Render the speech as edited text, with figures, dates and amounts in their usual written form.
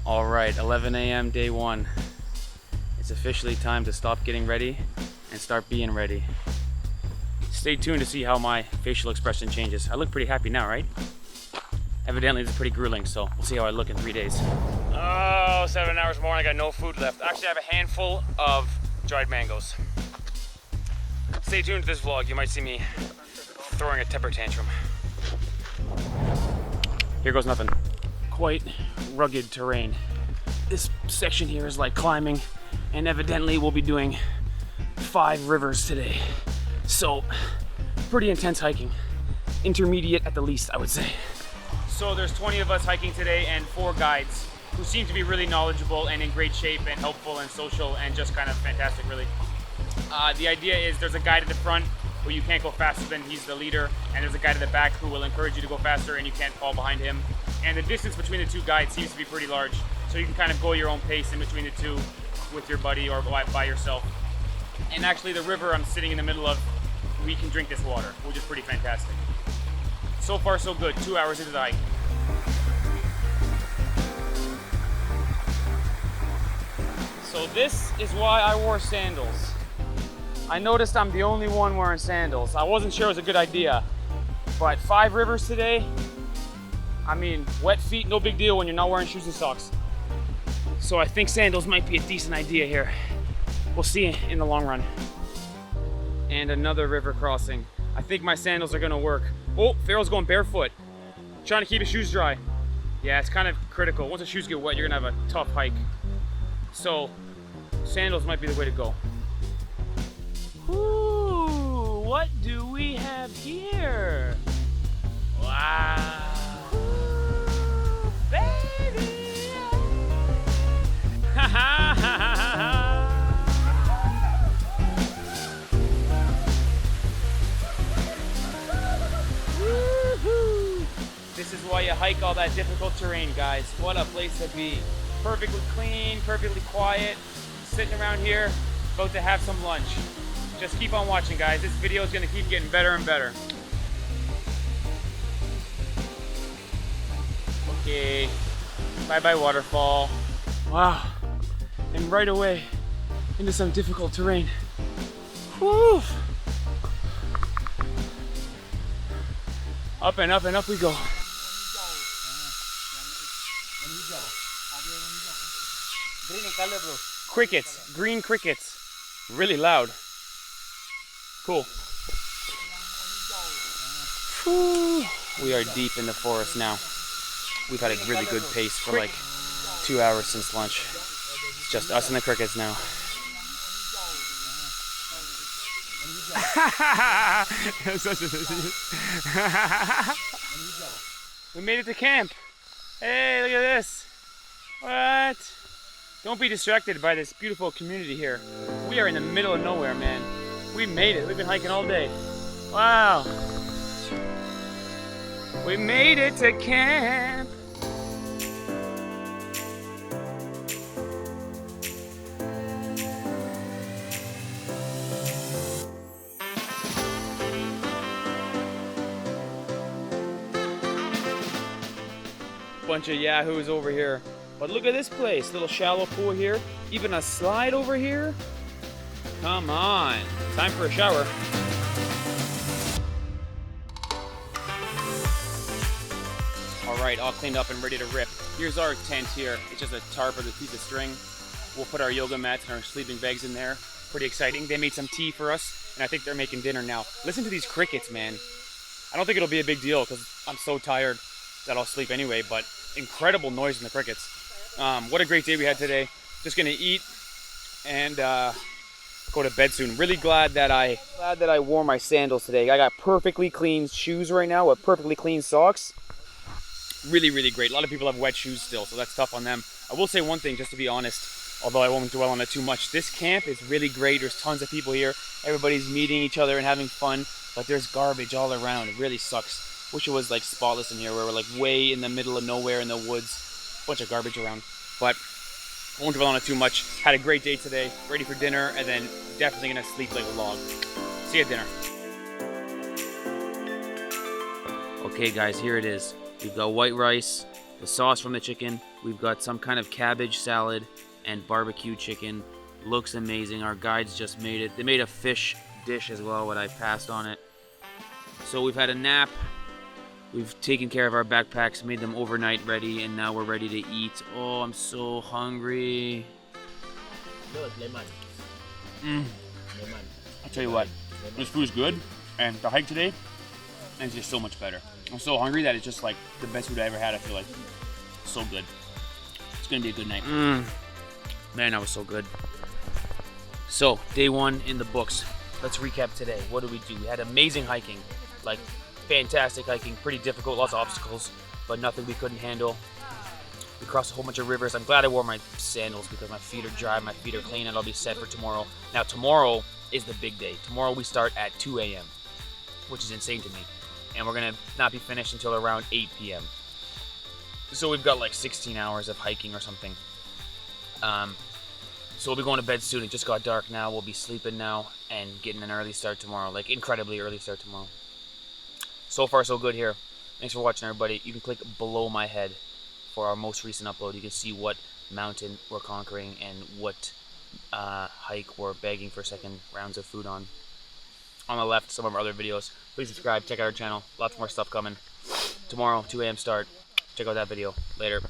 All right, 11 a.m. day one. It's officially time to stop getting ready and start being ready. Stay tuned to see how my facial expression changes. I look pretty happy now, right? Evidently it's pretty grueling, so we'll see how I look in 3 days. Oh, 7 hours more and I got no food left. Actually, I have a handful of dried mangoes. Stay tuned to this vlog. You might see me throwing a temper tantrum. Here goes nothing. Quite rugged terrain. This section here is like climbing, and evidently we'll be doing 5 rivers today. So, pretty intense hiking. Intermediate at the least, I would say. So there's 20 of us hiking today and 4 guides who seem to be really knowledgeable and in great shape and helpful and social and just kind of fantastic, really. The idea is there's a guide at the front who you can't go faster than, he's the leader, and there's a guide at the back who will encourage you to go faster and you can't fall behind him. And the distance between the 2 guides seems to be pretty large, so you can kind of go your own pace in between the 2 with your buddy or by yourself. And actually the river I'm sitting in the middle of, we can drink this water, which is pretty fantastic. So far so good, 2 hours into the hike. So this is why I wore sandals. I noticed I'm the only one wearing sandals. I wasn't sure it was a good idea, but 5 rivers today, I mean, wet feet, no big deal when you're not wearing shoes and socks. So I think sandals might be a decent idea here. We'll see in the long run. And another river crossing. I think my sandals are gonna work. Oh, Farrell's going barefoot. Trying to keep his shoes dry. Yeah, it's kind of critical. Once the shoes get wet, you're gonna have a tough hike. So, sandals might be the way to go. Ooh, what do we have here? Wow. Baby! Ha ha ha ha ha! This is why you hike all that difficult terrain, guys. What a place to be. Perfectly clean, perfectly quiet. Sitting around here, about to have some lunch. Just keep on watching, guys. This video is gonna keep getting better and better. Okay, bye-bye waterfall. Wow, and right away into some difficult terrain. Woo! Up and up and up we go. Crickets, green crickets. Really loud. Cool. Whew. We are deep in the forest now. We've had a really good pace for like 2 hours since lunch. It's just us and the crickets now. We made it to camp. Hey, look at this. What? Don't be distracted by this beautiful community here. We are in the middle of nowhere, man. We made it. We've been hiking all day. Wow. We made it to camp. Bunch of yahoos over here. But look at this place, little shallow pool here, even a slide over here. Come on, time for a shower. All right, all cleaned up and ready to rip. Here's our tent here. It's just a tarp with a piece of string. We'll put our yoga mats and our sleeping bags in there. Pretty exciting. They made some tea for us, and I think they're making dinner now. Listen to these crickets, man. I don't think it'll be a big deal because I'm so tired that I'll sleep anyway, but incredible noise from the crickets. What a great day we had today. Just gonna eat and go to bed soon. Really glad that I wore my sandals today. I got perfectly clean shoes right now with perfectly clean socks. Really, really great. A lot of people have wet shoes still, so that's tough on them. I will say one thing, just to be honest, although I won't dwell on it too much. This camp is really great. There's tons of people here. Everybody's meeting each other and having fun, but there's garbage all around. It really sucks. Wish it was like spotless in here, where we're like way in the middle of nowhere in the woods. Bunch of garbage around. But I won't dwell on it too much. Had a great day today. Ready for dinner, and then definitely gonna sleep like a log. See you at dinner. Okay guys, here it is. We've got white rice, the sauce from the chicken. We've got some kind of cabbage salad and barbecue chicken. Looks amazing. Our guides just made it. They made a fish dish as well, what I passed on it. So we've had a nap. We've taken care of our backpacks, made them overnight ready, and now we're ready to eat. Oh, I'm so hungry. I'll tell you what, this food is good, and the hike today is just so much better. I'm so hungry that it's just like the best food I ever had, I feel like. So good. It's gonna be a good night. Man, that was so good. So, day 1 in the books. Let's recap today. What did we do? We had amazing hiking, like fantastic hiking, pretty difficult, lots of obstacles, but nothing we couldn't handle. We crossed a whole bunch of rivers. I'm glad I wore my sandals because my feet are dry, my feet are clean, and I'll be set for tomorrow. Now, tomorrow is the big day. Tomorrow we start at 2 a.m., which is insane to me. And we're gonna not be finished until around 8 p.m. So we've got like 16 hours of hiking or something. So we'll be going to bed soon. It just got dark now. We'll be sleeping now and getting an early start tomorrow, like incredibly early start tomorrow. So far, so good here. Thanks for watching, everybody. You can click below my head for our most recent upload. You can see what mountain we're conquering and what hike we're begging for second rounds of food on. On the left, some of our other videos. Please subscribe, check out our channel. Lots more stuff coming. Tomorrow, 2 a.m. start. Check out that video. Later.